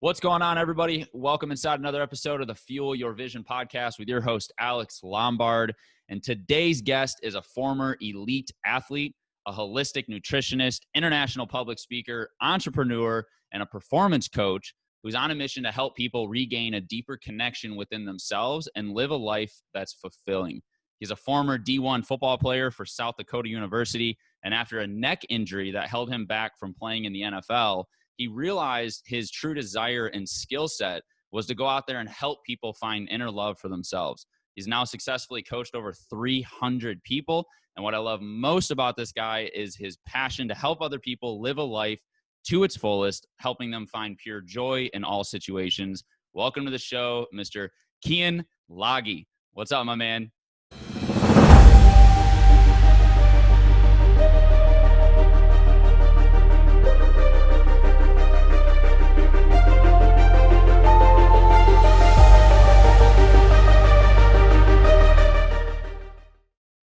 What's going on, everybody? Welcome inside another episode of the Fuel Your Vision podcast with your host, Alex Lombard. And today's guest is a former elite athlete, a holistic nutritionist, international public speaker, entrepreneur, and a performance coach who's on a mission to help people regain a deeper connection within themselves and live a life that's fulfilling. He's a former D1 football player for South Dakota University, and after a neck injury that held him back from playing in the NFL, he realized his true desire and skill set was to go out there and help people find inner love for themselves. He's now successfully coached over 300 people. And what I love most about this guy is his passion to help other people live a life to its fullest, helping them find pure joy in all situations. Welcome to the show, Mr. Keyen Lage. What's up, my man?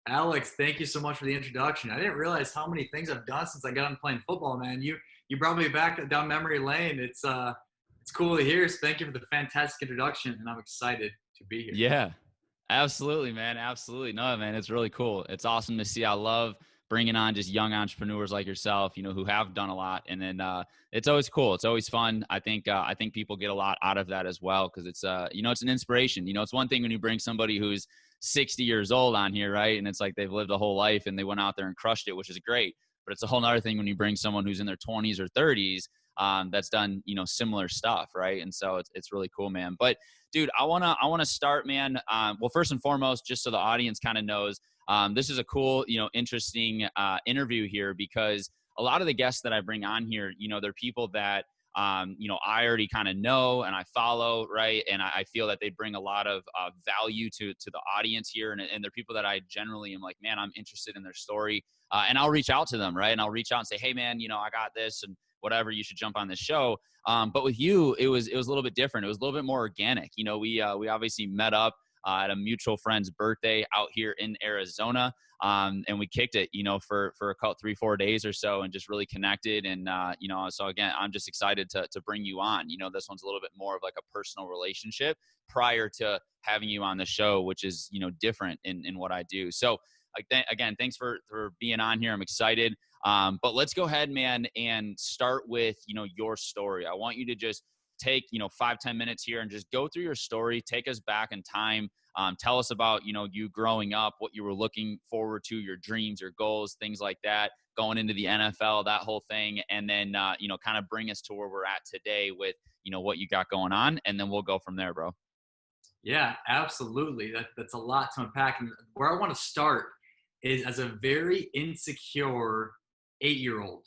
Alex, thank you so much for the introduction. I didn't realize how many things I've done since I got on playing football, man. You brought me back down memory lane. It's cool to hear. So thank you for the fantastic introduction, and I'm excited to be here. Yeah, absolutely, man. Absolutely. No, man, it's really cool. It's awesome to see. I love bringing on just young entrepreneurs like yourself, who have done a lot. And then it's always cool. It's always fun. I think people get a lot out of that as well because it's, it's an inspiration. It's one thing when you bring somebody who's 60 years old on here, right? And it's like they've lived a whole life and they went out there and crushed it, which is great. But it's a whole nother thing when you bring someone who's in their 20s or 30s that's done, similar stuff, right? And so it's really cool, man. But dude, I wanna start, man. Well, first and foremost, just so the audience kind of knows, this is a cool, interesting interview here because a lot of the guests that I bring on here, they're people that I already kind of know and I follow, right? And I feel that they bring a lot of value to the audience here. And they're people that I generally am like, man, I'm interested in their story. And I'll reach out to them, right? And I'll reach out and say, hey, man, I got this and whatever, you should jump on this show. But with you, it was a little bit different. It was a little bit more organic. We obviously met up at a mutual friend's birthday out here in Arizona. And we kicked it, for a couple, 3-4 days or so and just really connected. And, so again, I'm just excited to bring you on. This one's a little bit more of like a personal relationship prior to having you on the show, which is, different in what I do. So again, thanks for being on here. I'm excited. But let's go ahead, man, and start with, your story. I want you to just take, 5-10 minutes here and just go through your story. Take us back in time. Tell us about, you growing up, what you were looking forward to, your dreams, your goals, things like that, going into the NFL, that whole thing. And then, kind of bring us to where we're at today with, what you got going on. And then we'll go from there, bro. Yeah, absolutely. That's a lot to unpack. And where I want to start is as a very insecure 8-year-old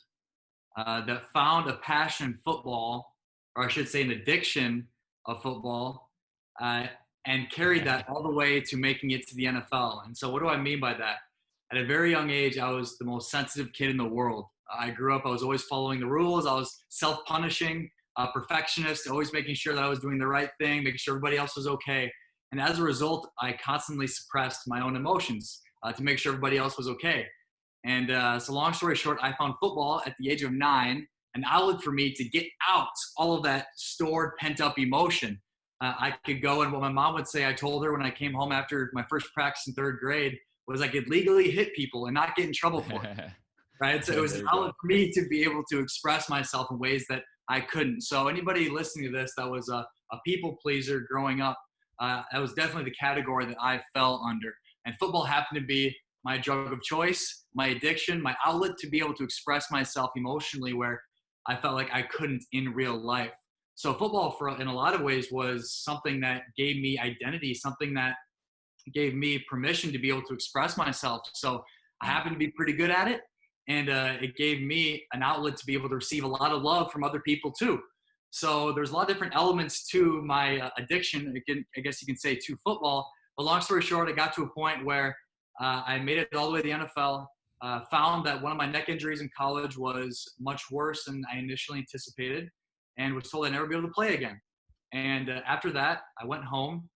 that found a passion in football, or I should say an addiction of football, and carried that all the way to making it to the NFL. And so what do I mean by that? At a very young age, I was the most sensitive kid in the world. I grew up, I was always following the rules. I was self-punishing, perfectionist, always making sure that I was doing the right thing, making sure everybody else was okay. And as a result, I constantly suppressed my own emotions to make sure everybody else was okay. And so long story short, I found football at the age of 9, an outlet for me to get out all of that stored, pent-up emotion. I could go, and what my mom would say, I told her when I came home after my first practice in 3rd grade, was I could legally hit people and not get in trouble for it, right? So it was an outlet for me to be able to express myself in ways that I couldn't. So anybody listening to this that was a people pleaser growing up, that was definitely the category that I fell under. And football happened to be my drug of choice, my addiction, my outlet to be able to express myself emotionally where I felt like I couldn't in real life. So football, in a lot of ways, was something that gave me identity, something that gave me permission to be able to express myself. So I happened to be pretty good at it, and it gave me an outlet to be able to receive a lot of love from other people too. So there's a lot of different elements to my addiction, I guess you can say, to football. But long story short, I got to a point where I made it all the way to the NFL, found that one of my neck injuries in college was much worse than I initially anticipated, and was told I'd never be able to play again. And after that, I went home.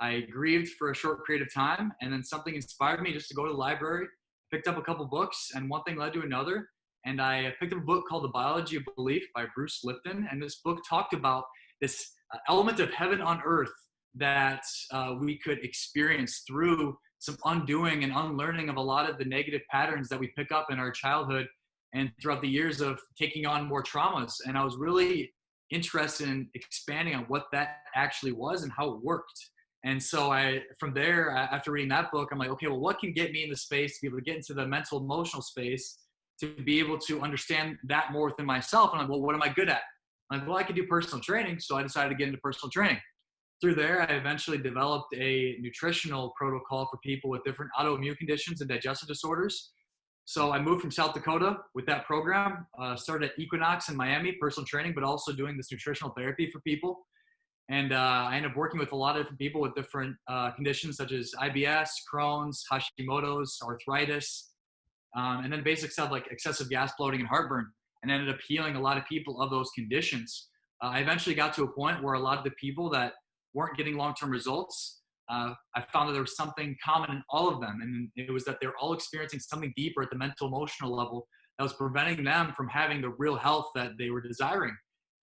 I grieved for a short period of time, and then something inspired me just to go to the library, picked up a couple books, and one thing led to another. And I picked up a book called The Biology of Belief by Bruce Lipton. And this book talked about this element of heaven on earth that we could experience through some undoing and unlearning of a lot of the negative patterns that we pick up in our childhood and throughout the years of taking on more traumas. And I was really interested in expanding on what that actually was and how it worked. And so from there, after reading that book, I'm like, okay, well, what can get me in the space to be able to get into the mental, emotional space, to be able to understand that more within myself? And I'm like, well, what am I good at? I'm like, well, I can do personal training. So I decided to get into personal training. Through there, I eventually developed a nutritional protocol for people with different autoimmune conditions and digestive disorders. So I moved from South Dakota with that program, started at Equinox in Miami, personal training, but also doing this nutritional therapy for people. And I ended up working with a lot of different people with different conditions such as IBS, Crohn's, Hashimoto's, arthritis, and then basic stuff like excessive gas, bloating, and heartburn, and ended up healing a lot of people of those conditions. I eventually got to a point where a lot of the people that weren't getting long-term results, I found that there was something common in all of them. And it was that they're all experiencing something deeper at the mental, emotional level that was preventing them from having the real health that they were desiring.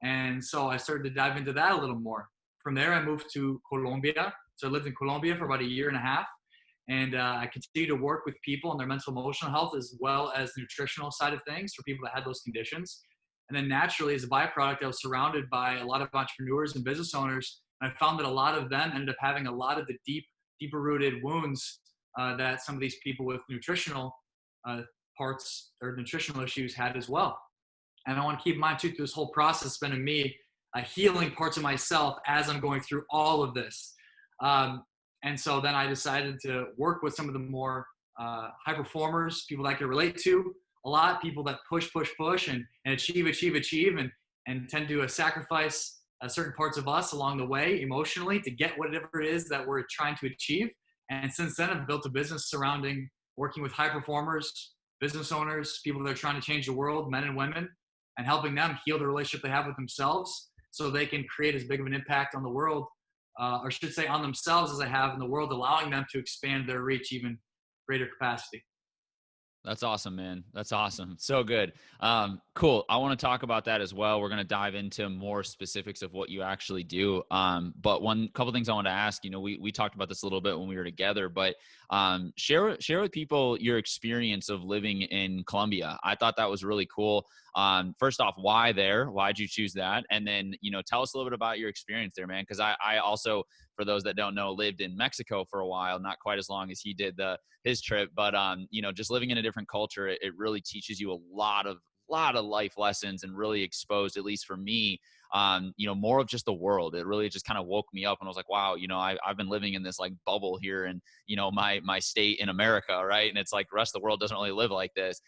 And so I started to dive into that a little more. From there, I moved to Colombia. So I lived in Colombia for about a year and a half. And I continue to work with people on their mental, emotional health, as well as the nutritional side of things for people that had those conditions. And then naturally, as a byproduct, I was surrounded by a lot of entrepreneurs and business owners. And I found that a lot of them ended up having a lot of the deeper rooted wounds that some of these people with nutritional parts or nutritional issues had as well. And I want to keep in mind too, through this whole process, it's been me healing parts of myself as I'm going through all of this. And so then I decided to work with some of the more high performers, people that I could relate to a lot, people that push and achieve and tend to sacrifice certain parts of us along the way emotionally to get whatever it is that we're trying to achieve. And since then, I've built a business surrounding working with high performers, business owners, people that are trying to change the world, men and women, and helping them heal the relationship they have with themselves so they can create as big of an impact on the world, or should say on themselves as they have in the world, allowing them to expand their reach even greater capacity. That's awesome, man. That's awesome. So good. Cool. I want to talk about that as well. We're going to dive into more specifics of what you actually do. But one couple things I want to ask, we talked about this a little bit when we were together, but share with people your experience of living in Colombia. I thought that was really cool. First off, why there? Why'd you choose that? And then, tell us a little bit about your experience there, man. Cause I also, for those that don't know, lived in Mexico for a while, not quite as long as he did his trip, but just living in a different culture, it really teaches you a lot of life lessons and really exposed, at least for me, more of just the world. It really just kind of woke me up and I was like, wow, I've been living in this like bubble here in, my state in America. Right. And it's like the rest of the world doesn't really live like this.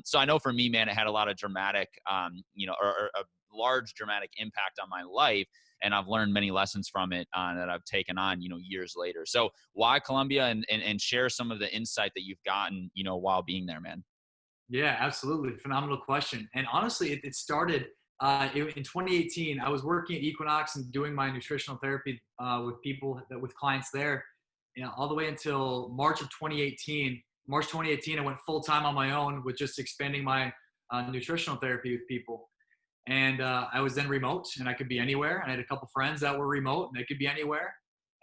So I know for me, man, it had a lot of dramatic, or a large dramatic impact on my life. And I've learned many lessons from it that I've taken on, years later. So why Colombia, and share some of the insight that you've gotten, while being there, man. Yeah, absolutely. Phenomenal question. And honestly, it started in 2018. I was working at Equinox and doing my nutritional therapy with people, with clients there, all the way until March of 2018. March 2018, I went full time on my own with just expanding my nutritional therapy with people. And I was then remote and I could be anywhere. And I had a couple friends that were remote and they could be anywhere.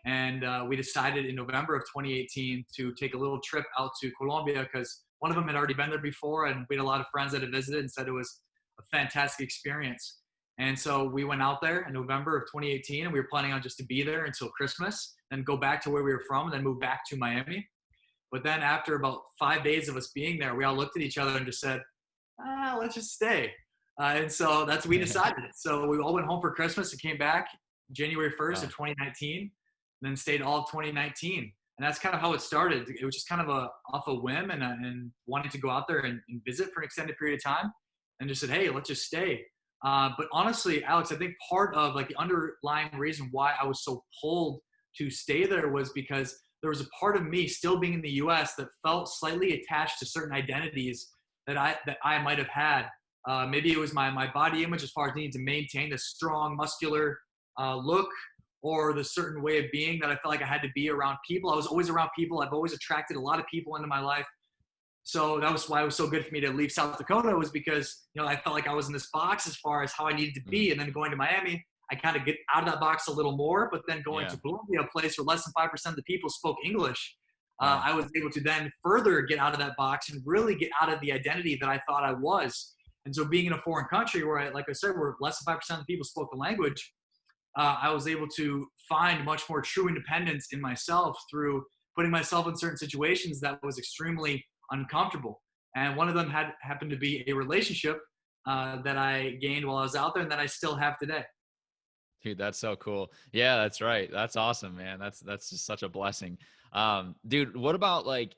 And we decided in November of 2018 to take a little trip out to Colombia because one of them had already been there before. And we had a lot of friends that had visited and said it was a fantastic experience. And so we went out there in November of 2018 and we were planning on just to be there until Christmas, then go back to where we were from and then move back to Miami. But then after about 5 days of us being there, we all looked at each other and just said, let's just stay. And so that's what we decided. So we all went home for Christmas and came back January 1st of 2019, and then stayed all of 2019. And that's kind of how it started. It was just kind of off a whim and wanting to go out there and visit for an extended period of time, and just said, hey, let's just stay. But honestly, Alex, I think part of like the underlying reason why I was so pulled to stay there was because there was a part of me still being in the US that felt slightly attached to certain identities that I might have had. Maybe it was my body image as far as needing to maintain the strong, muscular look, or the certain way of being that I felt like I had to be around people. I was always around people. I've always attracted a lot of people into my life. So that was why it was so good for me to leave South Dakota, was because, I felt like I was in this box as far as how I needed to be. And then going to Miami, I kind of get out of that box a little more. But then going Yeah. to Colombia, a place where less than 5% of the people spoke English, Wow. I was able to then further get out of that box and really get out of the identity that I thought I was. And so being in a foreign country where, like I said, where less than 5% of the people spoke the language, I was able to find much more true independence in myself through putting myself in certain situations that was extremely uncomfortable. And one of them happened to be a relationship that I gained while I was out there and that I still have today. Dude, that's so cool. Yeah, that's right. That's awesome, man. That's just such a blessing. Dude, what about like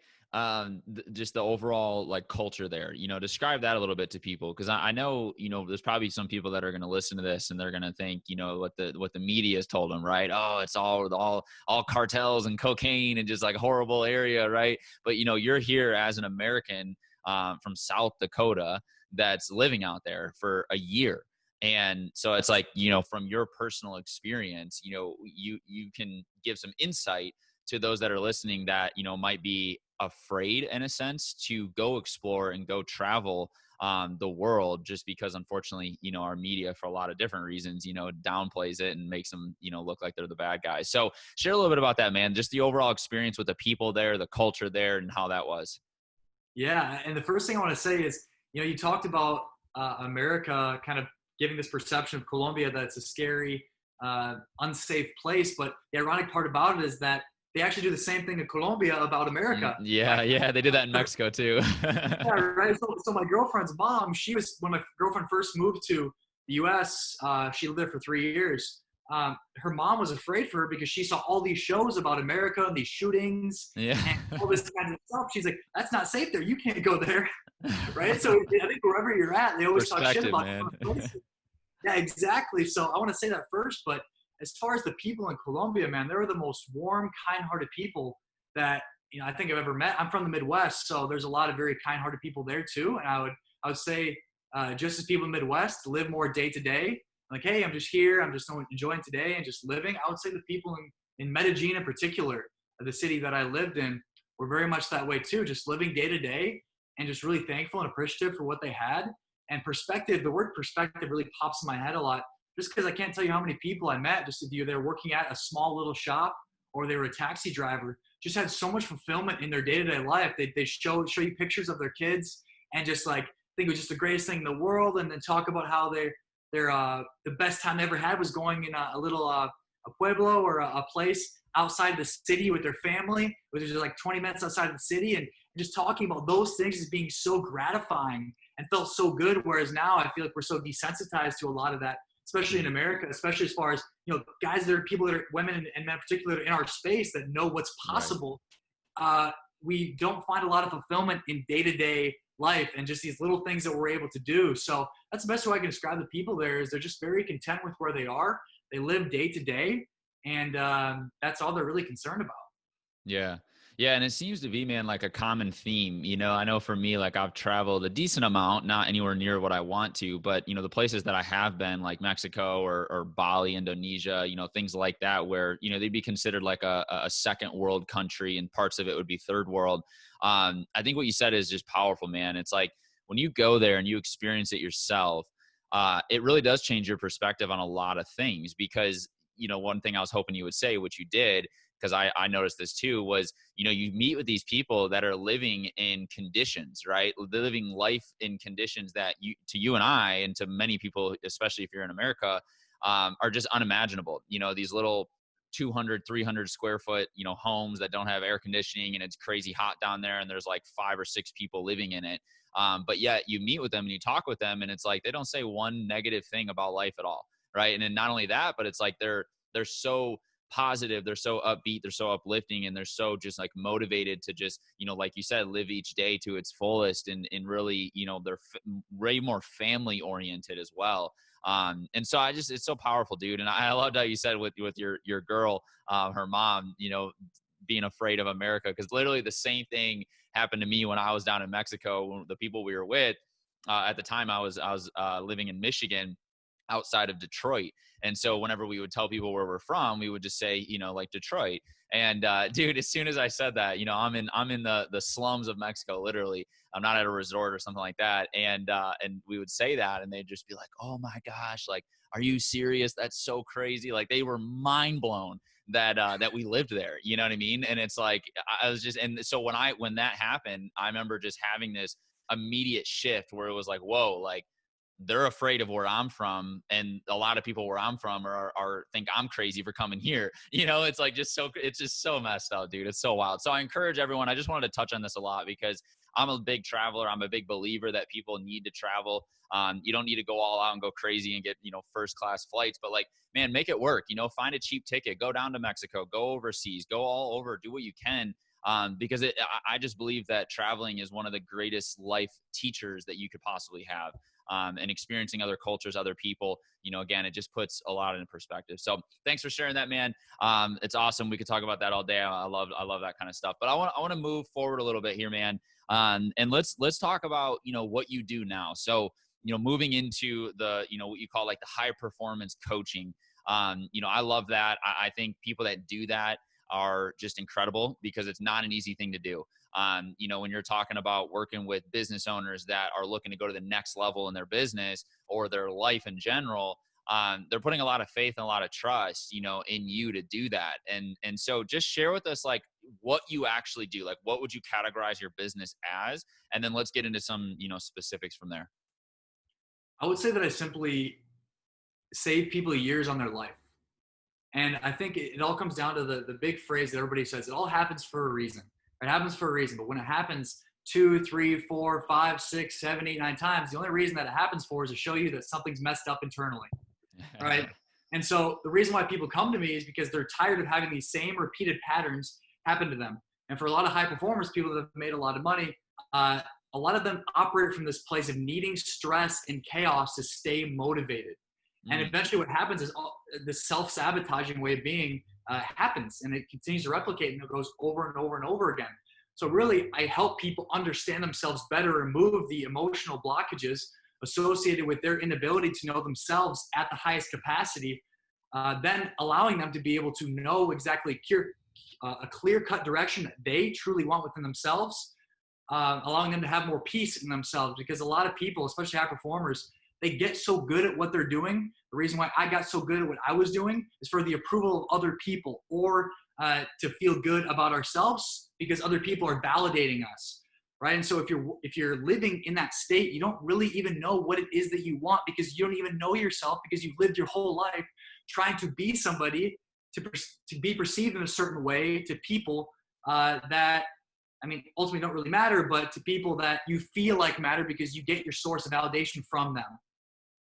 just the overall like culture there? You know, describe that a little bit to people because I know there's probably some people that are going to listen to this and they're going to think what the media has told them, right? Oh, it's all cartels and cocaine and just like horrible area, right? But you're here as an American from South Dakota that's living out there for a year. And so it's like, from your personal experience, you can give some insight to those that are listening that, might be afraid in a sense to go explore and go travel the world just because unfortunately, our media for a lot of different reasons, downplays it and makes them, look like they're the bad guys. So share a little bit about that, man, just the overall experience with the people there, the culture there and how that was. Yeah. And the first thing I want to say is, you talked about America kind of giving this perception of Colombia that it's a scary, unsafe place. But the ironic part about it is that they actually do the same thing in Colombia about America. Yeah, yeah, they did that in Mexico too. Yeah, right. So my girlfriend's mom, she was when my girlfriend first moved to the U.S. She lived there for 3 years. Her mom was afraid for her because she saw all these shows about America and these shootings Yeah. and all this kind of stuff. She's like, "That's not safe there. You can't go there." Right. So I think wherever you're at, they always talk shit Perspective, about man. different places. Yeah, exactly. So I want to say that first, but as far as the people in Colombia, man, they were the most warm, kind-hearted people that I think I've ever met. I'm from the Midwest, so there's a lot of very kind-hearted people there too. And I would say, just as people in the Midwest live more day to day, like, hey, I'm just here, I'm just enjoying today and just living. I would say the people in Medellin in particular, the city that I lived in, were very much that way too, just living day to day and just really thankful and appreciative for what they had. And perspective, the word perspective really pops in my head a lot, just because I can't tell you how many people I met, just if they're working at a small little shop or they were a taxi driver, just had so much fulfillment in their day-to-day life. They show you pictures of their kids and just like think it was just the greatest thing in the world, and then talk about how they're the best time they ever had was going in a little a pueblo or a place outside the city with their family, which is like 20 minutes outside of the city, and just talking about those things as being so gratifying and felt so good. Whereas now I feel like we're so desensitized to a lot of that, especially in America, especially as far as, guys that are people that are women and men in particular in our space that know what's Right. possible. We don't find a lot of fulfillment in day-to-day life and just these little things that we're able to do. So that's the best way I can describe the people there is they're just very content with where they are. They live day to day. And that's all they're really concerned about. Yeah. Yeah. And it seems to be, man, like a common theme. I know for me, like I've traveled a decent amount, not anywhere near what I want to, but, the places that I have been, like Mexico or Bali, Indonesia, things like that, where, they'd be considered like a second world country and parts of it would be third world. I think what you said is just powerful, man. It's like when you go there and you experience it yourself, it really does change your perspective on a lot of things because, one thing I was hoping you would say, which you did, because I noticed this too, was, you meet with these people that are living in conditions, right? They're living life in conditions that to you and I, and to many people, especially if you're in America, are just unimaginable. These little 200, 300 square foot, homes that don't have air conditioning and it's crazy hot down there. And there's like 5 or 6 people living in it. But yet you meet with them and you talk with them and it's like, they don't say one negative thing about life at all. Right. And then not only that, but it's like, they're so positive, they're so upbeat, they're so uplifting, and they're so just like motivated to just, like you said, live each day to its fullest and really, they're way more family oriented as well. And so it's so powerful, dude. And I loved how you said with your girl, her mom, being afraid of America, because literally the same thing happened to me when I was down in Mexico. The people we were with, at the time I was living in Michigan. outside of Detroit. And so whenever we would tell people where we're from, we would just say, like Detroit. And dude, as soon as I said that, I'm in the slums of Mexico, literally. I'm not at a resort or something like that. And we would say that, and they'd just be like, "Oh my gosh, like, are you serious? That's so crazy!" Like, they were mind blown that we lived there. You know what I mean? And it's like, I was just, and so when that happened, I remember just having this immediate shift where it was like, whoa, like, they're afraid of where I'm from, and a lot of people where I'm from are think I'm crazy for coming here. It's like, it's just so messed up, dude. It's so wild. So I encourage everyone. I just wanted to touch on this a lot because I'm a big traveler. I'm a big believer that people need to travel. You don't need to go all out and go crazy and get, first class flights, but like, man, make it work. Find a cheap ticket, go down to Mexico, go overseas, go all over, do what you can. Because I just believe that traveling is one of the greatest life teachers that you could possibly have. And experiencing other cultures, other people, again, it just puts a lot in perspective. So thanks for sharing that, man. It's awesome. We could talk about that all day. I love that kind of stuff, but I want to move forward a little bit here, man. And let's talk about, what you do now. So, moving into the, what you call like the high performance coaching. I love that. I think people that do that are just incredible because it's not an easy thing to do. When you're talking about working with business owners that are looking to go to the next level in their business or their life in general, they're putting a lot of faith and a lot of trust, in you to do that. And so just share with us, like, what you actually do. Like, what would you categorize your business as? And then let's get into some, specifics from there. I would say that I simply save people years on their life. And I think it all comes down to the big phrase that everybody says, it all happens for a reason. It happens for a reason. But when it happens 2, 3, 4, 5, 6, 7, 8, 9 times, the only reason that it happens for is to show you that something's messed up internally. Right? And so the reason why people come to me is because they're tired of having these same repeated patterns happen to them. And for a lot of high performers, people that have made a lot of money, a lot of them operate from this place of needing stress and chaos to stay motivated. And eventually what happens is the self-sabotaging way of being happens, and it continues to replicate, and it goes over and over and over again. So really, I help people understand themselves better and remove the emotional blockages associated with their inability to know themselves at the highest capacity, then allowing them to be able to know exactly a clear-cut direction that they truly want within themselves, allowing them to have more peace in themselves. Because a lot of people, especially high performers, they get so good at what they're doing. The reason why I got so good at what I was doing is for the approval of other people, or to feel good about ourselves because other people are validating us, right? And so if you're living in that state, you don't really even know what it is that you want, because you don't even know yourself, because you've lived your whole life trying to be somebody to be perceived in a certain way to people that, I mean, ultimately don't really matter, but to people that you feel like matter because you get your source of validation from them.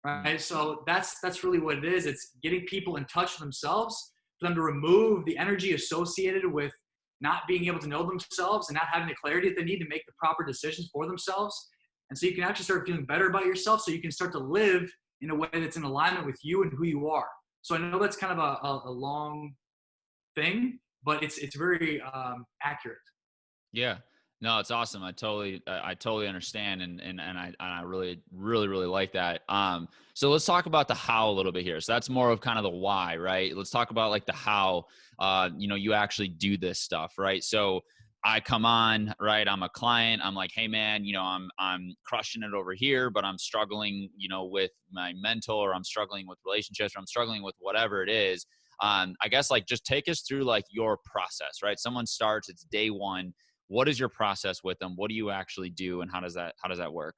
Right. So that's really what it is. It's getting people in touch with themselves, for them to remove the energy associated with not being able to know themselves and not having the clarity that they need to make the proper decisions for themselves. And so you can actually start feeling better about yourself, so you can start to live in a way that's in alignment with you and who you are. So I know that's kind of a long thing, but it's very accurate. Yeah. No, it's awesome. I totally understand. And I really, really, really like that. So let's talk about the how a little bit here. So that's more of kind of the why, right? Let's talk about like the how, you actually do this stuff, right? So I come on, right? I'm a client. I'm like, hey man, I'm crushing it over here, but I'm struggling, with my mental, or I'm struggling with relationships, or I'm struggling with whatever it is. I guess, like, just take us through like your process, right? Someone starts, it's day one. What is your process with them? What do you actually do, and how does that work?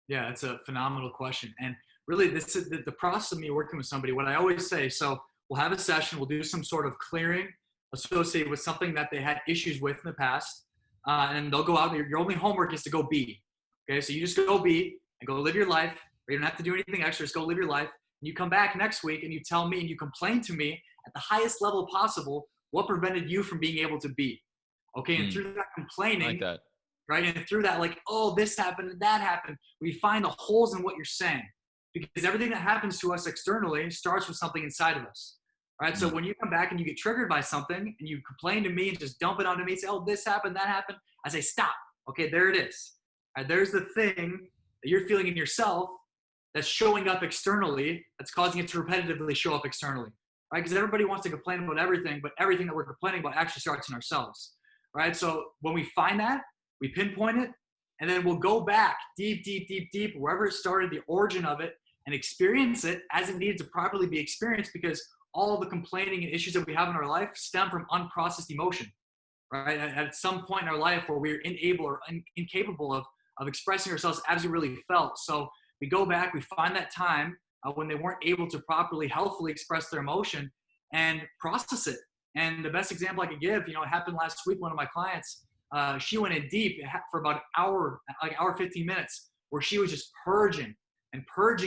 Yeah, it's a phenomenal question. And really, this is the process of me working with somebody. What I always say, so we'll have a session, we'll do some sort of clearing associated with something that they had issues with in the past, and they'll go out. Your only homework is to go be. Okay, so you just go be and go live your life. You don't have to do anything extra. Just go live your life. And you come back next week and you tell me and you complain to me at the highest level possible what prevented you from being able to be. Okay, and through that complaining, I like that. right, and through that, like, oh, this happened and that happened, we find the holes in what you're saying, because everything that happens to us externally starts with something inside of us. Right? So when you come back and you get triggered by something and you complain to me and just dump it onto me and say, oh, this happened, that happened, I say, stop. Okay, there it is. Right, there's the thing that you're feeling in yourself that's showing up externally, that's causing it to repetitively show up externally, right? Because everybody wants to complain about everything, but everything that we're complaining about actually starts in ourselves, right? So when we find that, we pinpoint it, and then we'll go back deep, deep, deep, deep, wherever it started, the origin of it, and experience it as it needed to properly be experienced, because all the complaining and issues that we have in our life stem from unprocessed emotion, right? At some point in our life where we're unable or incapable of expressing ourselves as we really felt. So we go back, we find that time when they weren't able to properly, healthfully express their emotion and process it. And the best example I could give, it happened last week. One of my clients, she went in deep for about an hour, like hour, 15 minutes, where she was just purging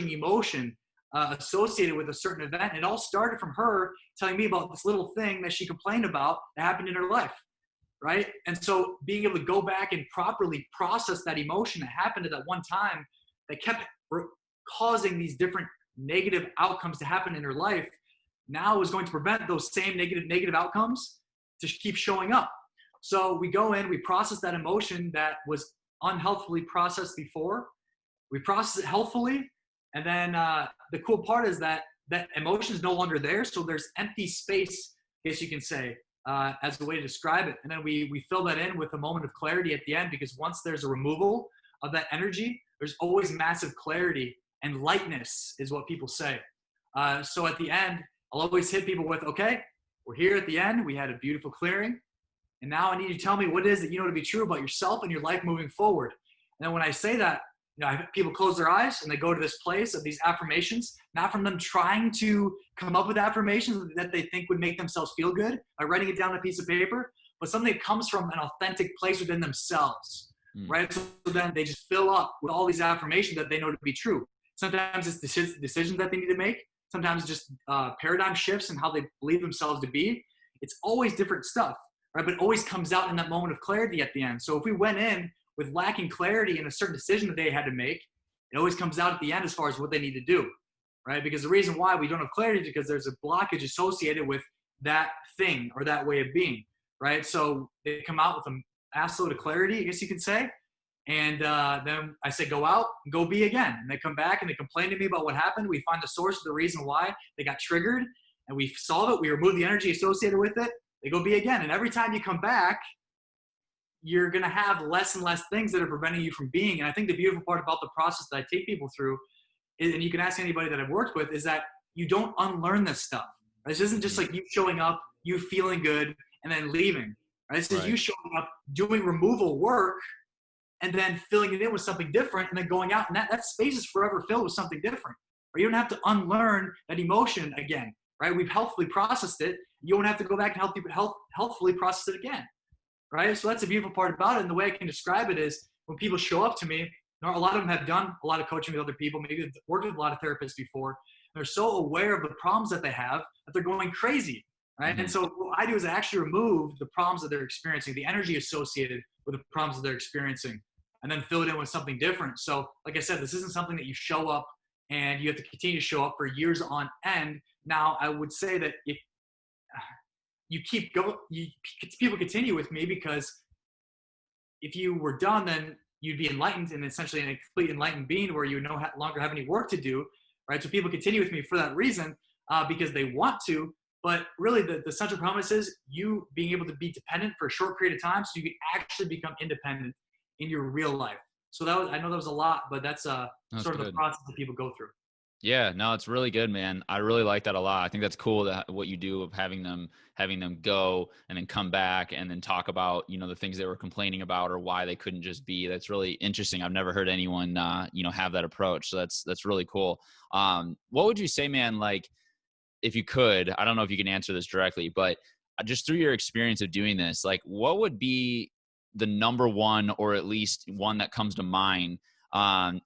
emotion associated with a certain event. And it all started from her telling me about this little thing that she complained about that happened in her life, right? And so being able to go back and properly process that emotion that happened at that one time that kept causing these different negative outcomes to happen in her life, now is going to prevent those same negative outcomes to keep showing up. So we go in, we process that emotion that was unhealthfully processed before, we process it healthfully, and then the cool part is that emotion is no longer there, so there's empty space, I guess you can say, as a way to describe it. And then we fill that in with a moment of clarity at the end, because once there's a removal of that energy, there's always massive clarity, and lightness is what people say. So at the end, I'll always hit people with, okay, we're here at the end, we had a beautiful clearing, and now I need you to tell me what it is that you know to be true about yourself and your life moving forward. And then when I say that, people close their eyes and they go to this place of these affirmations, not from them trying to come up with affirmations that they think would make themselves feel good by writing it down on a piece of paper, but something that comes from an authentic place within themselves, right? So then they just fill up with all these affirmations that they know to be true. Sometimes it's decisions that they need to make. Sometimes it's just paradigm shifts in how they believe themselves to be. It's always different stuff, right? But it always comes out in that moment of clarity at the end. So if we went in with lacking clarity in a certain decision that they had to make, it always comes out at the end as far as what they need to do, right? Because the reason why we don't have clarity is because there's a blockage associated with that thing or that way of being, right? So they come out with an assload of clarity, I guess you could say. And then I say, go out and go be again. And they come back and they complain to me about what happened. We find the source of the reason why they got triggered, and we solve it. We remove the energy associated with it. They go be again. And every time you come back, you're going to have less and less things that are preventing you from being. And I think the beautiful part about the process that I take people through is, and you can ask anybody that I've worked with, is that you don't unlearn this stuff. Right? This isn't just like you showing up, you feeling good, and then leaving. Right? This is you showing up, doing removal work, and then filling it in with something different, and then going out. And that space is forever filled with something different. Or you don't have to unlearn that emotion again. Right? We've healthfully processed it. You don't have to go back and healthfully process it again. Right? So that's the beautiful part about it. And the way I can describe it is when people show up to me, a lot of them have done a lot of coaching with other people, maybe they've worked with a lot of therapists before. They're so aware of the problems that they have that they're going crazy. Right? And so what I do is I actually remove the problems that they're experiencing, the energy associated with the problems that they're experiencing, and then fill it in with something different. So like I said, this isn't something that you show up and you have to continue to show up for years on end. Now, I would say that if you keep going, people continue with me, because if you were done, then you'd be enlightened and essentially a complete enlightened being where you no longer have any work to do, right? So people continue with me for that reason, because they want to, but really the central promise is you being able to be dependent for a short period of time so you can actually become independent in your real life. So I know that was a lot, but that's sort of the process that people go through. Yeah, no, it's really good, man. I really like that a lot. I think that's cool, that what you do of having them go and then come back and then talk about, the things they were complaining about or why they couldn't just be. That's really interesting. I've never heard anyone, have that approach. So that's really cool. What would you say, man, like, if you could, I don't know if you can answer this directly, but just through your experience of doing this, like, what would be the number one, or at least one that comes to mind,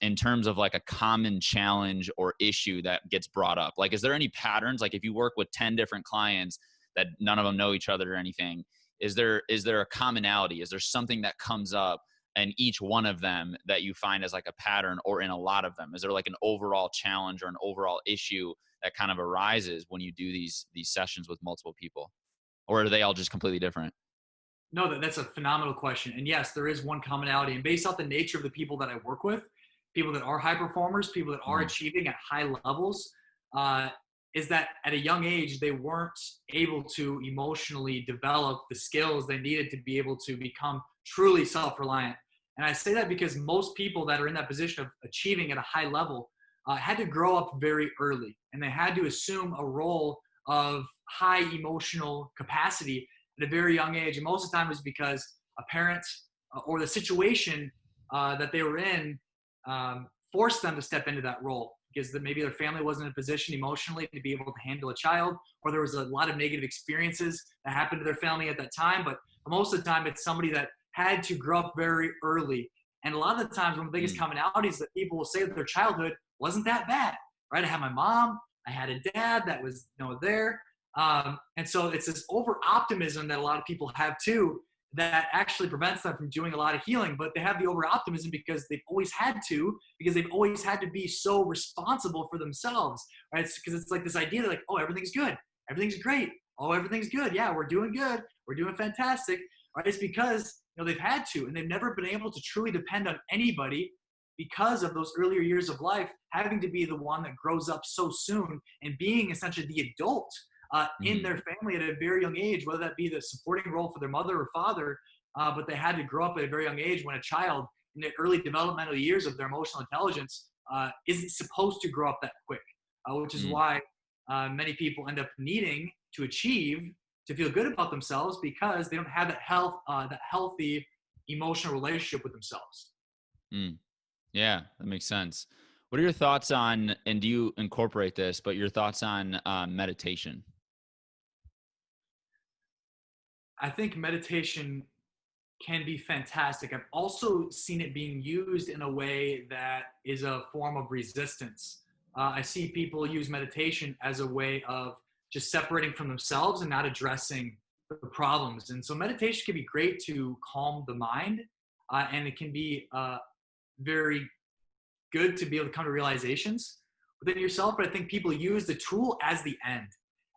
in terms of like a common challenge or issue that gets brought up? Like, is there any patterns? Like, if you work with 10 different clients that none of them know each other or anything, is there a commonality? Is there something that comes up in each one of them that you find as like a pattern, or in a lot of them? Is there like an overall challenge or an overall issue that kind of arises when you do these sessions with multiple people, or are they all just completely different? No, that's a phenomenal question. And yes, there is one commonality. And based off the nature of the people that I work with, people that are high performers, people that are achieving at high levels, is that at a young age, they weren't able to emotionally develop the skills they needed to be able to become truly self-reliant. And I say that because most people that are in that position of achieving at a high level had to grow up very early, and they had to assume a role of high emotional capacity at a very young age. And most of the time it was because a parent or the situation that they were in forced them to step into that role, because maybe their family wasn't in a position emotionally to be able to handle a child, or there was a lot of negative experiences that happened to their family at that time. But most of the time, it's somebody that had to grow up very early. And a lot of the times, one of the biggest commonalities that people will say that their childhood wasn't that bad, right? I had my mom, I had a dad that was there. And so it's this over optimism that a lot of people have too, that actually prevents them from doing a lot of healing. But they have the over optimism because they've always had to, because they've always had to be so responsible for themselves, right? Because it's like this idea that like, oh, everything's good, everything's great, oh, everything's good, yeah, we're doing good, we're doing fantastic, right? It's because they've had to, and they've never been able to truly depend on anybody because of those earlier years of life, having to be the one that grows up so soon and being essentially the adult in their family at a very young age, whether that be the supporting role for their mother or father, but they had to grow up at a very young age when a child in the early developmental years of their emotional intelligence isn't supposed to grow up that quick, which is why many people end up needing to achieve to feel good about themselves, because they don't have that healthy emotional relationship with themselves. Yeah, that makes sense. What are your thoughts on, and do you incorporate this, but your thoughts on meditation? I think meditation can be fantastic. I've also seen it being used in a way that is a form of resistance. I see people use meditation as a way of just separating from themselves and not addressing the problems. And so meditation can be great to calm the mind, and it can be very good to be able to come to realizations within yourself. But I think people use the tool as the end.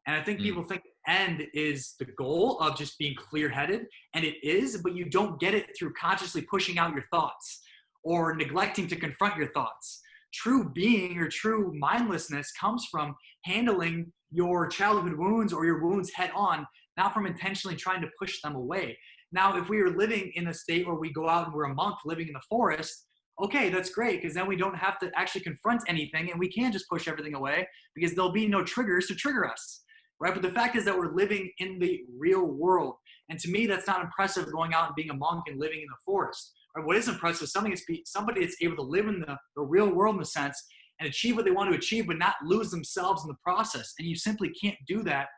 And I think people think the end is the goal of just being clear-headed, and it is, but you don't get it through consciously pushing out your thoughts or neglecting to confront your thoughts. True being or true mindlessness comes from handling your childhood wounds or your wounds head on, not from intentionally trying to push them away. Now, if we are living in a state where we go out and we're a monk living in the forest, okay, that's great, because then we don't have to actually confront anything, and we can just push everything away because there'll be no triggers to trigger us, right? But the fact is that we're living in the real world. And to me, that's not impressive, going out and being a monk and living in the forest. Right? What is impressive is somebody that's able to live in the real world in a sense and achieve what they want to achieve, but not lose themselves in the process. And you simply can't do that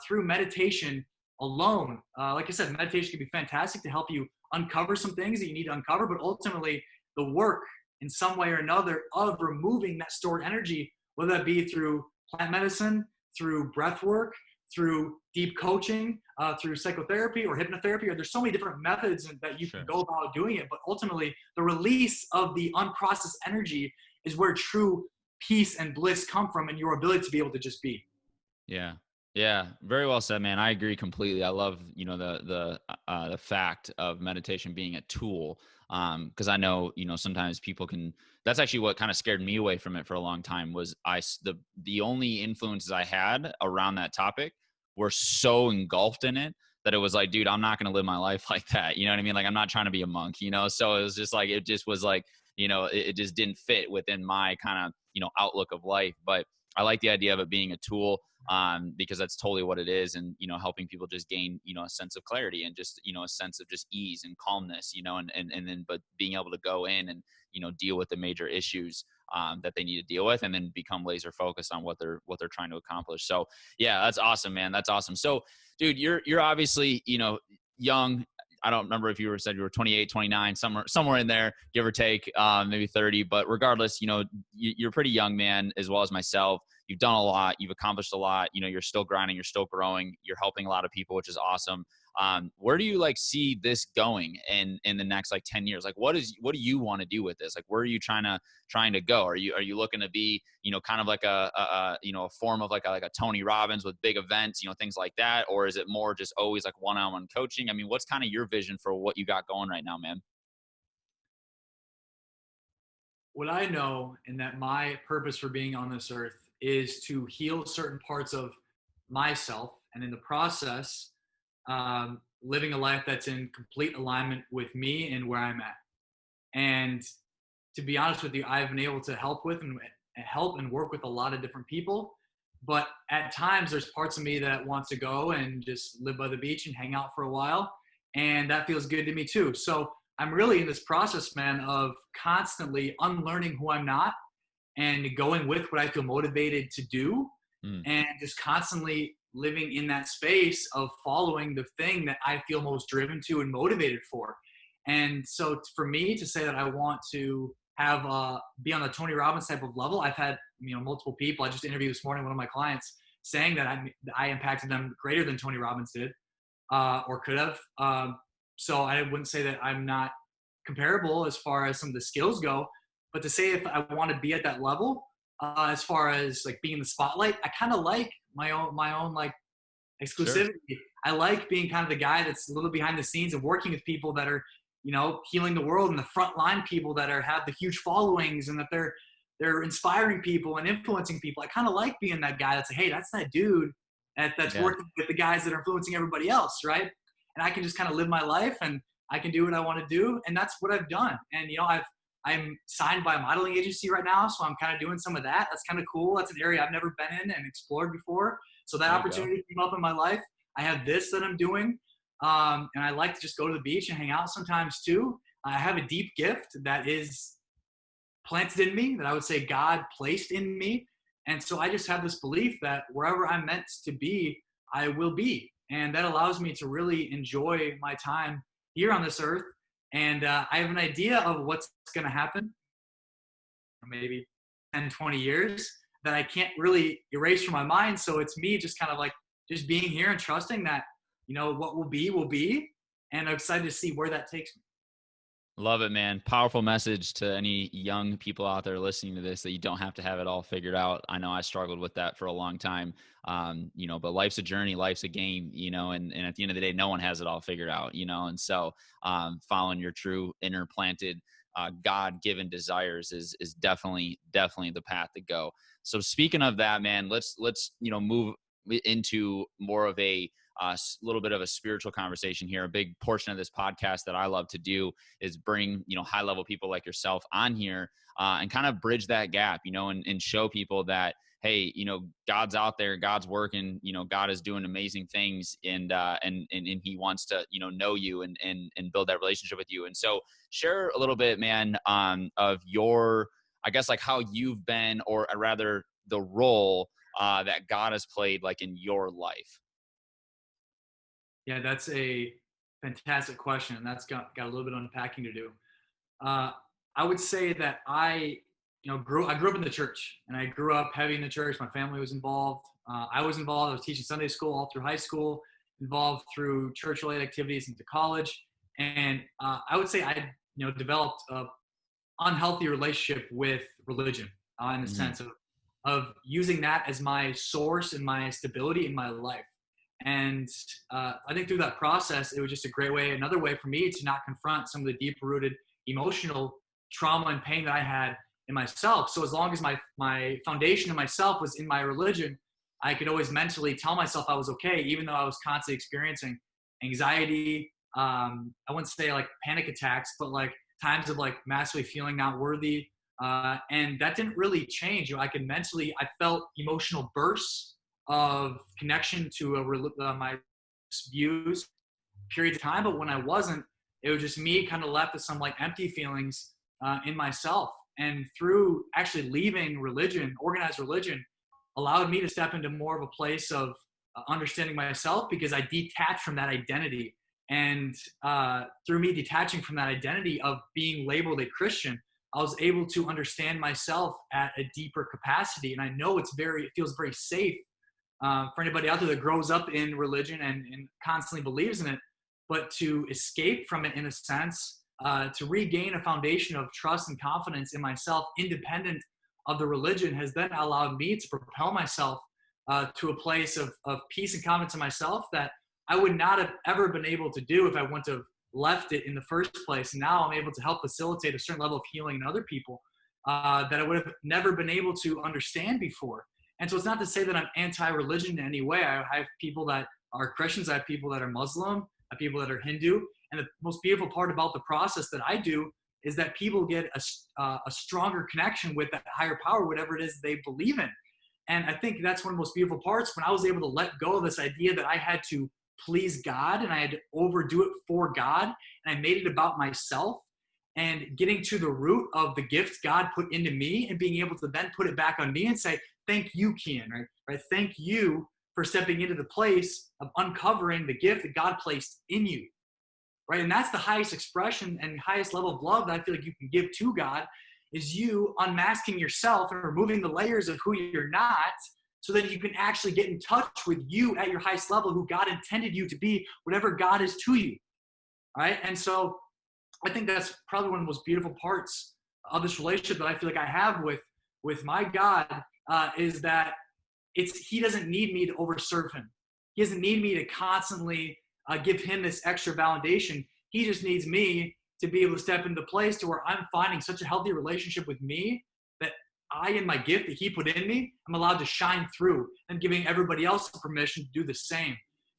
through meditation alone. Like I said, meditation can be fantastic to help you uncover some things that you need to uncover, but ultimately the work in some way or another of removing that stored energy, whether that be through plant medicine, through breath work, through deep coaching, through psychotherapy or hypnotherapy, or there's so many different methods that you can go about doing it. But ultimately, the release of the unprocessed energy is where true peace and bliss come from, and your ability to be able to just be. Yeah. Yeah. Very well said, man. I agree completely. I love, the fact of meditation being a tool. Cause I know, sometimes people that's actually what kind of scared me away from it for a long time. Was the only influences I had around that topic were so engulfed in it that it was like, dude, I'm not going to live my life like that. You know what I mean? Like, I'm not trying to be a monk, so it was just like, it just was like, it just didn't fit within my kind of, outlook of life. But I like the idea of it being a tool, because that's totally what it is. And, helping people just gain, a sense of clarity and just, a sense of just ease and calmness, and then, but being able to go in and, deal with the major issues that they need to deal with, and then become laser focused on what they're trying to accomplish. So yeah, that's awesome, man. That's awesome. So dude, you're obviously, young. I don't remember if you said you were 28, 29, somewhere in there, give or take, maybe 30. But regardless, you're a pretty young man, as well as myself. You've done a lot. You've accomplished a lot. You're still grinding. You're still growing. You're helping a lot of people, which is awesome. Where do you see this going in the next 10 years? What do you want to do with this? Where are you trying to go? Are you looking to be, kind of like a form of like a Tony Robbins with big events, things like that? Or is it more just always one-on-one coaching? I mean, what's kind of your vision for what you got going right now, man? what I know, and that my purpose for being on this earth is to heal certain parts of myself, and in the process, living a life that's in complete alignment with me and where I'm at. And to be honest with you, I've been able to help and work with a lot of different people. But at times, there's parts of me that wants to go and just live by the beach and hang out for a while, and that feels good to me too. So I'm really in this process, man, of constantly unlearning who I'm not and going with what I feel motivated to do, Mm, and just constantly living in that space of following the thing that I feel most driven to and motivated for. And so for me to say that I want to have be on the Tony Robbins type of level, I've had multiple people. I just interviewed this morning one of my clients saying that I impacted them greater than Tony Robbins did, or could have. So I wouldn't say that I'm not comparable as far as some of the skills go, but to say if I want to be at that level, as far as like being in the spotlight, I kind of like my own like sure. exclusivity. I like being kind of the guy that's a little behind the scenes and working with people that are, healing the world, and the frontline people that have the huge followings, and that they're inspiring people and influencing people. I kind of like being that guy that's like, hey, that's that dude that's Yeah. working with the guys that are influencing everybody else, right? And I can just kind of live my life, and I can do what I want to do, and that's what I've done. And I'm signed by a modeling agency right now, so I'm kind of doing some of that. That's kind of cool. That's an area I've never been in and explored before. So that There you go. opportunity came up in my life. I have this that I'm doing, and I like to just go to the beach and hang out sometimes too. I have a deep gift that is planted in me, that I would say God placed in me. And so I just have this belief that wherever I'm meant to be, I will be. And that allows me to really enjoy my time here on this earth. And I have an idea of what's going to happen, maybe 10, 20 years, that I can't really erase from my mind. So it's me just kind of like just being here and trusting that, what will be, will be. And I'm excited to see where that takes me. Love it, man. Powerful message to any young people out there listening to this, that you don't have to have it all figured out. I know I struggled with that for a long time. But life's a journey, life's a game, and at the end of the day, no one has it all figured out, and so following your true inner planted, God-given desires is definitely the path to go. So speaking of that, man, let's move into more of a little bit of a spiritual conversation here. A big portion of this podcast that I love to do is bring high level people like yourself on here, and kind of bridge that gap, and show people that, hey, God's out there, God's working, God is doing amazing things, and He wants to know you and build that relationship with you. And so share a little bit, man, of your, I guess, like how you've been, or rather the role that God has played like in your life. Yeah, that's a fantastic question, and that's got a little bit of unpacking to do. Uh, I would say that I grew up in the church, and I grew up heavy in the church. My family was involved. I was involved. I was teaching Sunday school all through high school, involved through church-related activities into college, and I would say I developed a unhealthy relationship with religion, in the Mhm. sense of using that as my source and my stability in my life. And I think through that process, it was just a great way, another way for me to not confront some of the deep rooted emotional trauma and pain that I had in myself. So as long as my foundation of myself was in my religion, I could always mentally tell myself I was okay, even though I was constantly experiencing anxiety. I wouldn't say like panic attacks, but like times of like massively feeling not worthy. And that didn't really change. I felt emotional bursts of connection to my views periods of time, but when I wasn't, it was just me kind of left with some like empty feelings in myself. And through actually leaving religion, organized religion, allowed me to step into more of a place of understanding myself, because I detached from that identity. And through me detaching from that identity of being labeled a Christian, I was able to understand myself at a deeper capacity. And I know it feels very safe for anybody out there that grows up in religion and constantly believes in it, but to escape from it in a sense, to regain a foundation of trust and confidence in myself, independent of the religion, has then allowed me to propel myself to a place of peace and confidence in myself that I would not have ever been able to do if I wouldn't have left it in the first place. And now I'm able to help facilitate a certain level of healing in other people. that I would have never been able to understand before. And so it's not to say that I'm anti-religion in any way. I have people that are Christians, I have people that are Muslim, I have people that are Hindu. And the most beautiful part about the process that I do is that people get a stronger connection with that higher power, whatever it is they believe in. And I think that's one of the most beautiful parts when I was able to let go of this idea that I had to please God and I had to overdo it for God. And I made it about myself and getting to the root of the gifts God put into me and being able to then put it back on me and say, thank you, Keyen, right? Thank you for stepping into the place of uncovering the gift that God placed in you, right? And that's the highest expression and highest level of love that I feel like you can give to God is you unmasking yourself and removing the layers of who you're not so that you can actually get in touch with you at your highest level, who God intended you to be, whatever God is to you, right? And so I think that's probably one of the most beautiful parts of this relationship that I feel like I have with my God is that he doesn't need me to overserve him. He doesn't need me to constantly give him this extra validation. He just needs me to be able to step into place to where I'm finding such a healthy relationship with me that I and my gift that he put in me, I'm allowed to shine through and giving everybody else permission to do the same.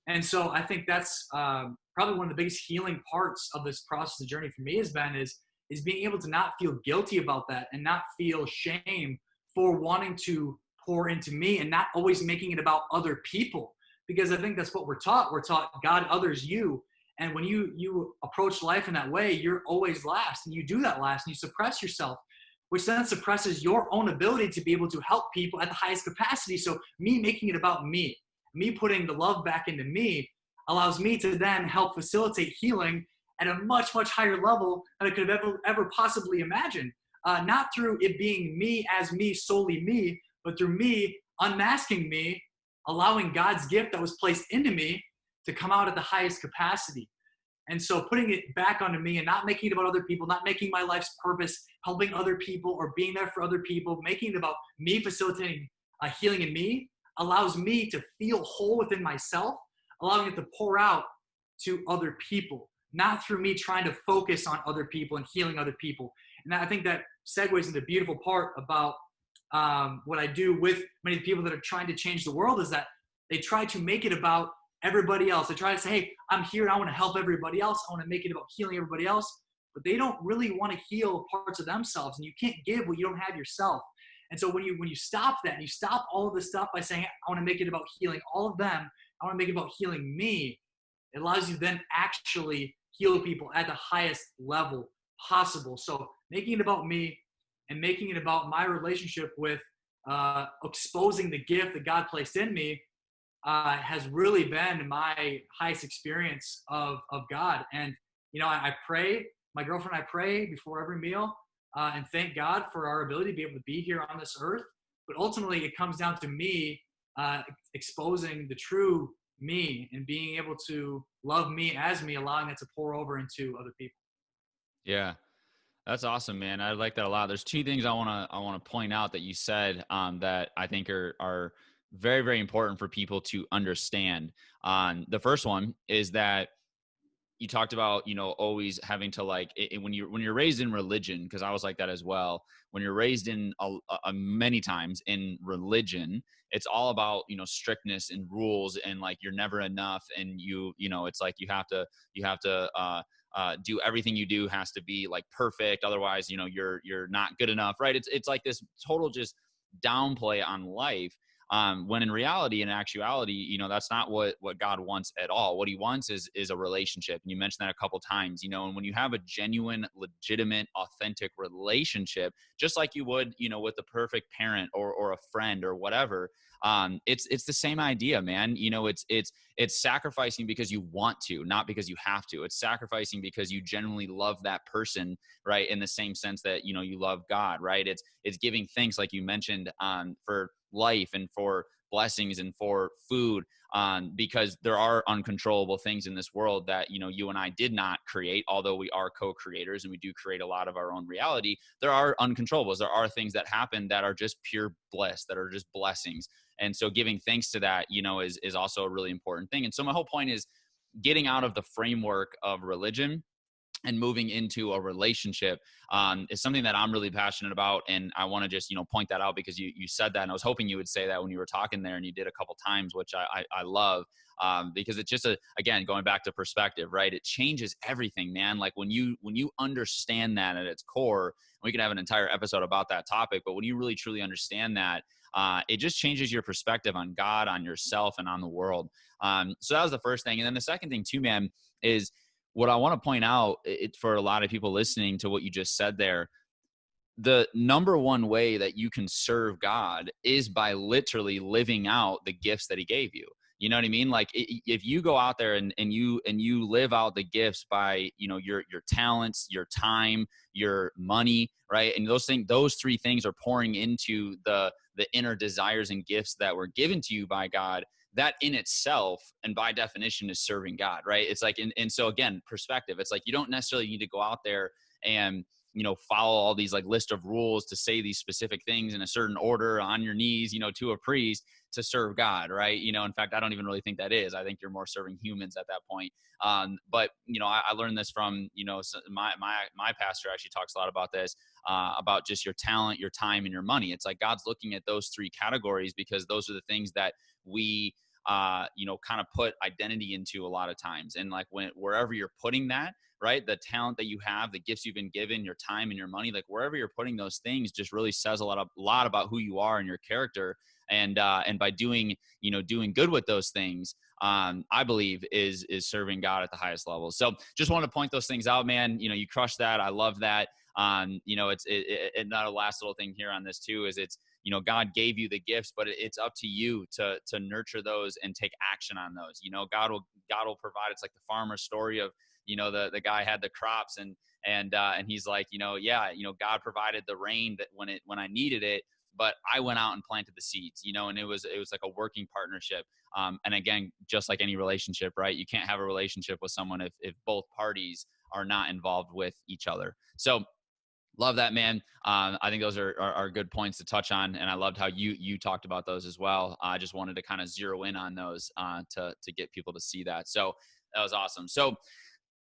And so I think that's probably one of the biggest healing parts of this process, the journey for me has been is being able to not feel guilty about that and not feel shame for wanting to pour into me and not always making it about other people. Because I think that's what we're taught. We're taught God, others, you. And when you approach life in that way, you're always last. And you do that last and you suppress yourself, which then suppresses your own ability to be able to help people at the highest capacity. So me making it about me putting the love back into me allows me to then help facilitate healing at a much, much higher level than I could have ever possibly imagined. Not through it being me as me, solely me, but through me unmasking me, allowing God's gift that was placed into me to come out at the highest capacity. And so putting it back onto me and not making it about other people, not making my life's purpose, helping other people or being there for other people, making it about me facilitating healing in me allows me to feel whole within myself, allowing it to pour out to other people, not through me trying to focus on other people and healing other people. And I think that segues into the beautiful part about what I do with many of the people that are trying to change the world is that they try to make it about everybody else. They try to say, hey, I'm here and I want to help everybody else. I want to make it about healing everybody else. But they don't really want to heal parts of themselves. And you can't give what you don't have yourself. And so when you stop that and you stop all of this stuff by saying, I want to make it about healing all of them, I want to make it about healing me, it allows you then actually heal people at the highest level possible. So making it about me and making it about my relationship with exposing the gift that God placed in me has really been my highest experience of God. And, I pray, my girlfriend and I pray before every meal and thank God for our ability to be able to be here on this earth. But ultimately, it comes down to me exposing the true me and being able to love me as me, allowing that to pour over into other people. Yeah. That's awesome, man. I like that a lot. There's two things I want to point out that you said that I think are very, very important for people to understand. The first one is that you talked about, always having to when you're raised in religion, because I was like that as well. When you're raised in many times in religion, it's all about, strictness and rules and you're never enough. And it's like you have to do everything you do has to be perfect. Otherwise, you're not good enough. Right. It's like this total just downplay on life. When in reality, in actuality, that's not what God wants at all. What he wants is a relationship. And you mentioned that a couple times, and when you have a genuine, legitimate, authentic relationship, just like you would, with the perfect parent or a friend or whatever, it's the same idea, man. It's sacrificing because you want to, not because you have to. It's sacrificing because you genuinely love that person, right? In the same sense that, you love God, right? It's giving thanks, like you mentioned, for life and for blessings and for food, because there are uncontrollable things in this world that, you and I did not create, although we are co-creators and we do create a lot of our own reality. There are uncontrollables. There are things that happen that are just pure bliss, that are just blessings. And so giving thanks to that, is also a really important thing. And so my whole point is getting out of the framework of religion and moving into a relationship is something that I'm really passionate about. And I want to just, point that out because you said that. And I was hoping you would say that when you were talking there, and you did a couple times, which I love, because it's just again, going back to perspective, right? It changes everything, man. Like when you understand that at its core, we could have an entire episode about that topic, but when you really truly understand that, it just changes your perspective on God, on yourself, and on the world. So that was the first thing. And then the second thing too, man, is what I want to point out for a lot of people listening to what you just said there. The number one way that you can serve God is by literally living out the gifts that he gave you. You know what I mean? Like if you go out there and you live out the gifts by, your talents, your time, your money, right? And those three things are pouring into the inner desires and gifts that were given to you by God. That in itself, and by definition, is serving God, right? It's like, and so again, perspective. It's like you don't necessarily need to go out there and follow all these like list of rules to say these specific things in a certain order on your knees, to a priest to serve God, right? In fact, I don't even really think that is. I think you're more serving humans at that point. But I learned this from my pastor actually talks a lot about this, about just your talent, your time, and your money. It's like God's looking at those three categories because those are the things that we kind of put identity into a lot of times. And like wherever you're putting that, right, the talent that you have, the gifts you've been given, your time and your money, like wherever you're putting those things just really says a lot about who you are and your character. And by doing good with those things, I believe is serving God at the highest level. So just want to point those things out, man. You crushed that. I love that. It's not a last little thing here on this too, is it's, God gave you the gifts, but it's up to you to nurture those and take action on those. God will provide. It's like the farmer's story of, the guy had the crops and he's like, God provided the rain that when I needed it, but I went out and planted the seeds, and it was like a working partnership. And again, just like any relationship, right? You can't have a relationship with someone if both parties are not involved with each other. So love that, man. I think those are good points to touch on, and I loved how you talked about those as well. I just wanted to kind of zero in on those to get people to see that. So that was awesome. So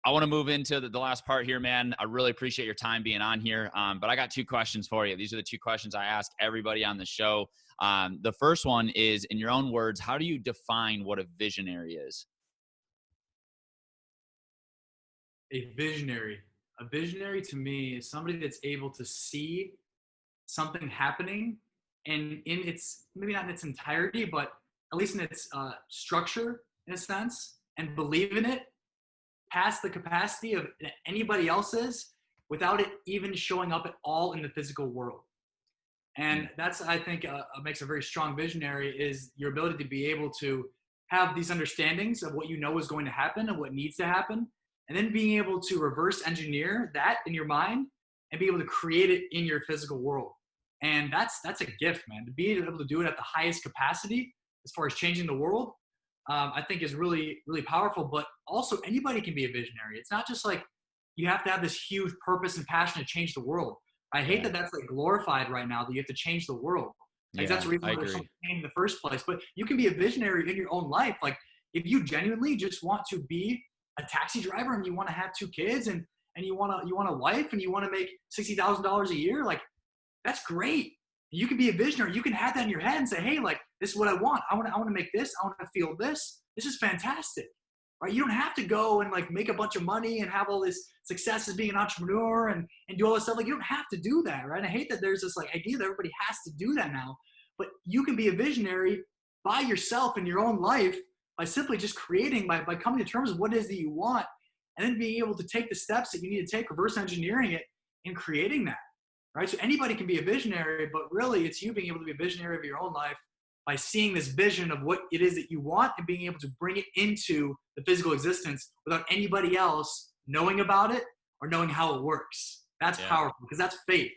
I want to move into the last part here, man. I really appreciate your time being on here, but I got two questions for you. These are the two questions I ask everybody on the show. The first one is, in your own words, how do you define what a visionary is? A visionary. A visionary to me is somebody that's able to see something happening, and in its, maybe not in its entirety, but at least in its structure in a sense, and believe in it past the capacity of anybody else's, without it even showing up at all in the physical world. And that's, I think, makes a very strong visionary, is your ability to be able to have these understandings of what is going to happen and what needs to happen, and then being able to reverse engineer that in your mind and be able to create it in your physical world. And that's a gift, man. To be able to do it at the highest capacity as far as changing the world, I think is really, really powerful. But also, anybody can be a visionary. It's not just like you have to have this huge purpose and passion to change the world. I hate that that's like glorified right now, that you have to change the world. Like that's the reason why there's something in the first place. But you can be a visionary in your own life. Like if you genuinely just want to be a taxi driver and you want to have 2 kids and you want a wife and you want to make $60,000 a year, like that's great. You can be a visionary. You can have that in your head and say, hey, like this is what I want. I want to make this. I want to feel this. This is fantastic, right? You don't have to go and like make a bunch of money and have all this success as being an entrepreneur and do all this stuff. Like you don't have to do that, right? I hate that there's this like idea that everybody has to do that now, but you can be a visionary by yourself in your own life by simply just creating, by coming to terms with what it is that you want, and then being able to take the steps that you need to take, reverse engineering it, and creating that, right? So anybody can be a visionary, but really it's you being able to be a visionary of your own life by seeing this vision of what it is that you want and being able to bring it into the physical existence without anybody else knowing about it or knowing how it works. That's powerful, because that's faith.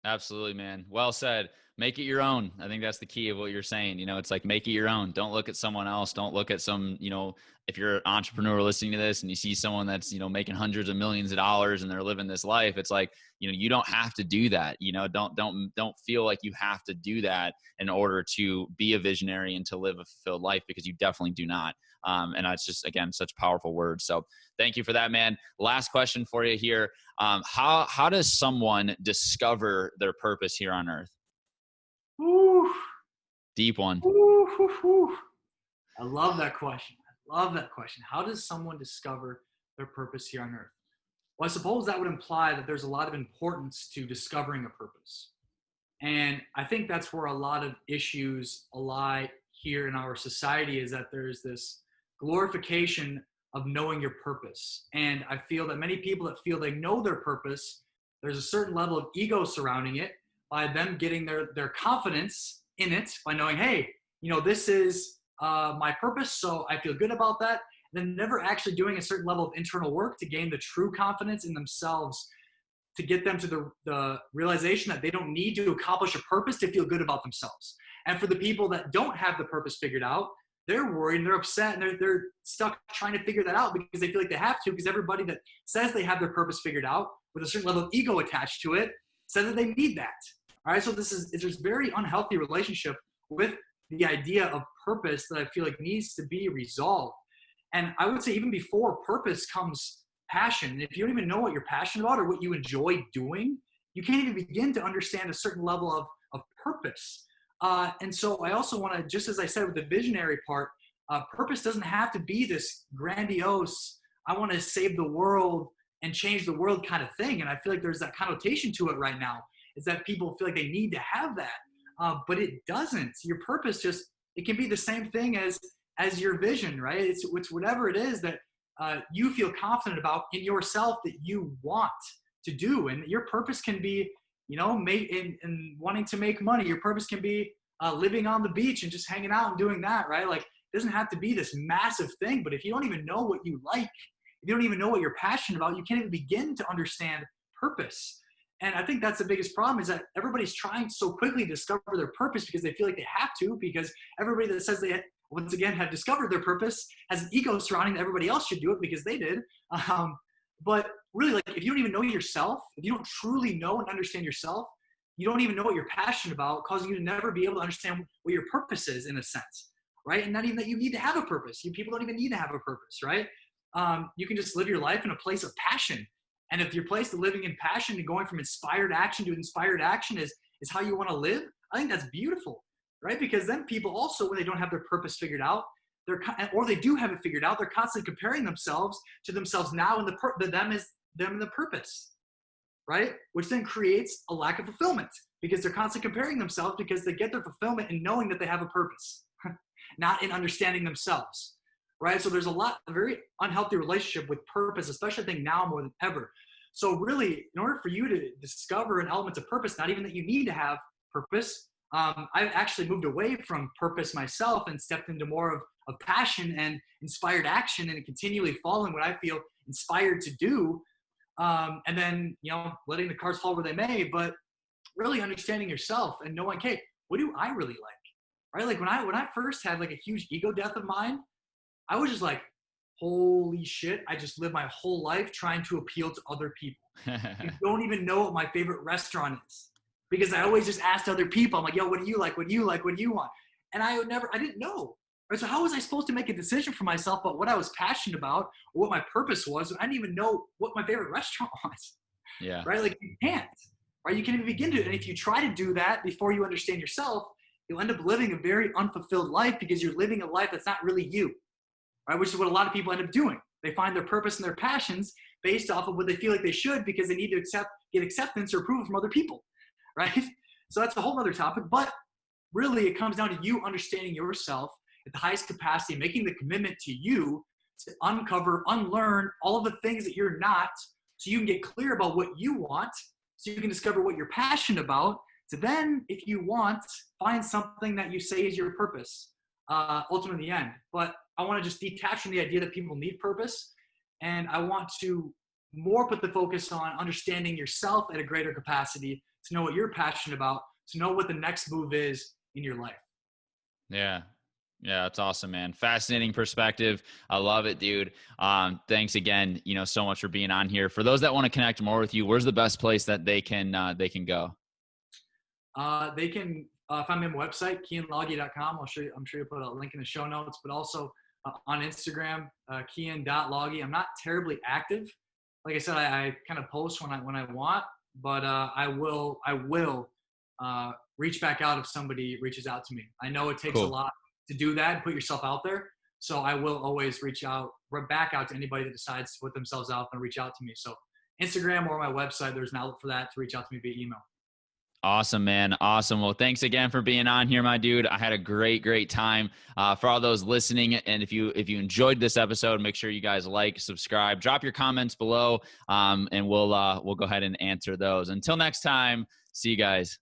Absolutely, man. Well said. Make it your own. I think that's the key of what you're saying. You know, it's like, make it your own. Don't look at someone else. Don't look at some, you know, if you're an entrepreneur listening to this and you see someone that's, you know, making hundreds of millions of dollars and they're living this life, it's like, you know, you don't have to do that. You know, don't feel like you have to do that in order to be a visionary and to live a fulfilled life, because you definitely do not. And that's just, again, such powerful words. So thank you for that, man. Last question for you here. How does someone discover their purpose here on earth? Woo, Deep one. woo, woo, woo. I love that question. I love that question. How does someone discover their purpose here on earth? Well, I suppose that would imply that there's a lot of importance to discovering a purpose. And I think that's where a lot of issues lie here in our society, is that there's this glorification of knowing your purpose. And I feel that many people that feel they know their purpose, there's a certain level of ego surrounding it, by them getting their confidence in it, by knowing, hey, you know, this is my purpose, so I feel good about that. And then never actually doing a certain level of internal work to gain the true confidence in themselves, to get them to the realization that they don't need to accomplish a purpose to feel good about themselves. And for the people that don't have the purpose figured out, they're worried and they're upset and they're stuck trying to figure that out because they feel like they have to, because everybody that says they have their purpose figured out with a certain level of ego attached to it says that they need that. All right, so there's very unhealthy relationship with the idea of purpose that I feel like needs to be resolved. And I would say even before purpose comes passion. And if you don't even know what you're passionate about or what you enjoy doing, you can't even begin to understand a certain level of purpose. And so I also want to, just as I said with the visionary part, purpose doesn't have to be this grandiose, I want to save the world and change the world kind of thing. And I feel like there's that connotation to it right now, is that people feel like they need to have that, but it doesn't. Your purpose just, it can be the same thing as your vision, right? It's whatever it is that you feel confident about in yourself that you want to do. And your purpose can be, you know, in wanting to make money. Your purpose can be living on the beach and just hanging out and doing that, right? Like, it doesn't have to be this massive thing, but if you don't even know what you like, if you don't even know what you're passionate about, you can't even begin to understand purpose. And I think that's the biggest problem, is that everybody's trying so quickly to discover their purpose because they feel like they have to, because everybody that says they, once again, have discovered their purpose has an ego surrounding that everybody else should do it because they did. But really, like, if you don't even know yourself, if you don't truly know and understand yourself, you don't even know what you're passionate about, causing you to never be able to understand what your purpose is, in a sense, right? And not even that you need to have a purpose. People don't even need to have a purpose, right? You can just live your life in a place of passion. And if your place to living in passion and going from inspired action to inspired action is how you want to live, I think that's beautiful, right? Because then people also, when they don't have their purpose figured out, or they do have it figured out, they're constantly comparing themselves to themselves now, and them is them and the purpose, right? Which then creates a lack of fulfillment, because they're constantly comparing themselves, because they get their fulfillment in knowing that they have a purpose, not in understanding themselves, right? So there's a very unhealthy relationship with purpose, especially I think now more than ever. So really, in order for you to discover an element of purpose, not even that you need to have purpose, I've actually moved away from purpose myself and stepped into more of passion and inspired action, and continually following what I feel inspired to do. And then, you know, letting the cards fall where they may, but really understanding yourself and knowing, hey, what do I really like? Right? Like when I first had like a huge ego death of mine, I was just like, holy shit, I just lived my whole life trying to appeal to other people. You don't even know what my favorite restaurant is, because I always just asked other people. I'm like, yo, what do you like? What do you like? What do you want? And I didn't know. Right? So how was I supposed to make a decision for myself about what I was passionate about or what my purpose was? I didn't even know what my favorite restaurant was. Yeah. Right? Like, you can't. Right? You can't even begin to. And if you try to do that before you understand yourself, you'll end up living a very unfulfilled life, because you're living a life that's not really you. Right? Which is what a lot of people end up doing. They find their purpose and their passions based off of what they feel like they should, because they need to get acceptance or approval from other people. Right? So that's a whole other topic. But really, it comes down to you understanding yourself at the highest capacity, making the commitment to you to unlearn all of the things that you're not, so you can get clear about what you want, so you can discover what you're passionate about, to then, if you want, find something that you say is your purpose, ultimately in the end. But I want to just detach from the idea that people need purpose, and I want to more put the focus on understanding yourself at a greater capacity to know what you're passionate about, to know what the next move is in your life. Yeah. Yeah, that's awesome, man. Fascinating perspective. I love it, dude. Thanks again, so much for being on here. For those that want to connect more with you, where's the best place that they can go? They can find me on my website, KeyenLage.com. I'm sure you'll put a link in the show notes, but also on Instagram, Keyen.Lage. I'm not terribly active. Like I said, I kind of post when I want, but I will reach back out if somebody reaches out to me. I know it takes a lot to do that and put yourself out there. So I will always back out to anybody that decides to put themselves out and reach out to me. So Instagram or my website, there's an outlet for that to reach out to me via email. Awesome, man. Awesome. Well, thanks again for being on here, my dude. I had a great time. For all those listening, and if you enjoyed this episode, make sure you guys like, subscribe, drop your comments below, and we'll go ahead and answer those. Until next time, see you guys.